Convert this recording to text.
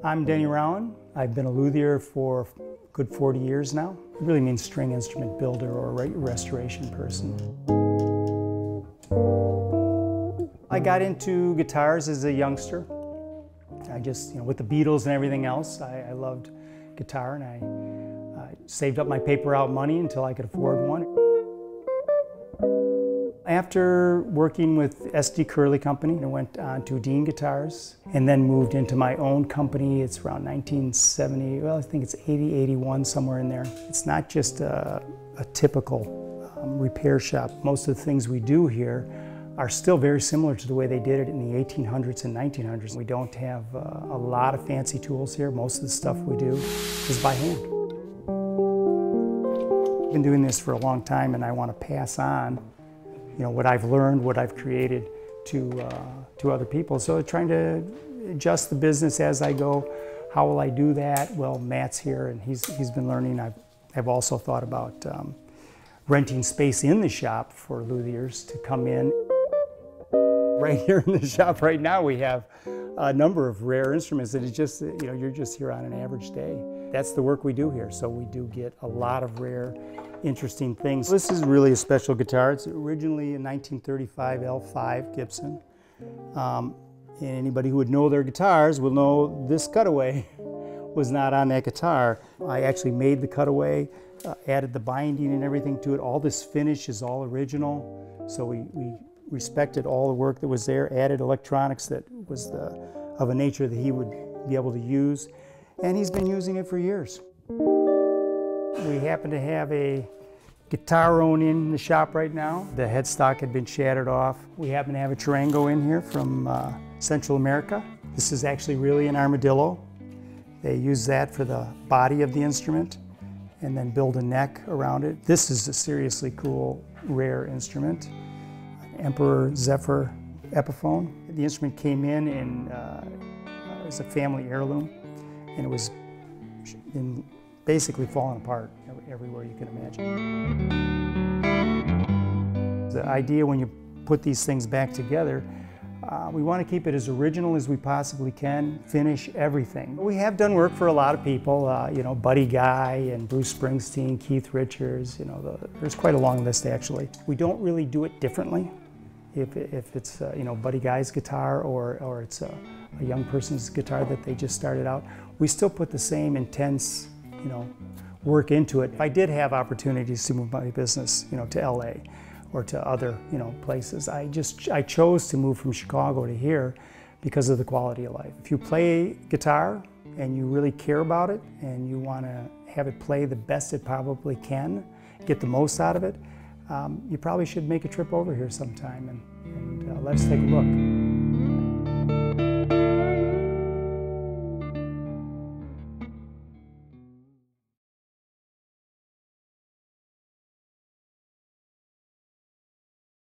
I'm Denny Rauen. I've been a luthier for a good 40 years now. It really means string instrument builder or restoration person. I got into guitars as a youngster. I just, with the Beatles and everything else, I loved guitar, and I saved up my paper route money until I could afford one. After working with SD Curley Company, I went on to Dean Guitars and then moved into my own company. It's around 1970, well, I think it's 80, 81, somewhere in there. It's not just a typical repair shop. Most of the things we do here are still very similar to the way they did it in the 1800s and 1900s. We don't have a lot of fancy tools here. Most of the stuff we do is by hand. I've been doing this for a long time, and I want to pass on what I've learned, what I've created to other people. So trying to adjust the business as I go. How will I do that? Well, Matt's here and he's been learning. I've also thought about renting space in the shop for luthiers to come in. Right here in the shop right now we have a number of rare instruments, and it's just, you're just here on an average day. That's the work we do here, so we do get a lot of rare, interesting things. This is really a special guitar. It's originally a 1935 L5 Gibson. And anybody who would know their guitars will know this cutaway was not on that guitar. I actually made the cutaway, added the binding and everything to it. All this finish is all original, so we respected all the work that was there, added electronics that was of a nature that he would be able to use, and he's been using it for years. We happen to have a guitar Rauen in the shop right now. The headstock had been shattered off. We happen to have a Charango in here from Central America. This is actually really an armadillo. They use that for the body of the instrument and then build a neck around it. This is a seriously cool, rare instrument. Emperor Zephyr Epiphone. The instrument came in as a family heirloom, and it was basically falling apart everywhere you can imagine. The idea when you put these things back together, we want to keep it as original as we possibly can, finish everything. We have done work for a lot of people, Buddy Guy and Bruce Springsteen, Keith Richards, there's quite a long list actually. We don't really do it differently. If it's Buddy Guy's guitar or it's a young person's guitar that they just started out, we still put the same intense work into it. I did have opportunities to move my business to LA or to other places. I chose to move from Chicago to here because of the quality of life. If you play guitar and you really care about it and you want to have it play the best it probably can, get the most out of it, you probably should make a trip over here sometime and let's take a look.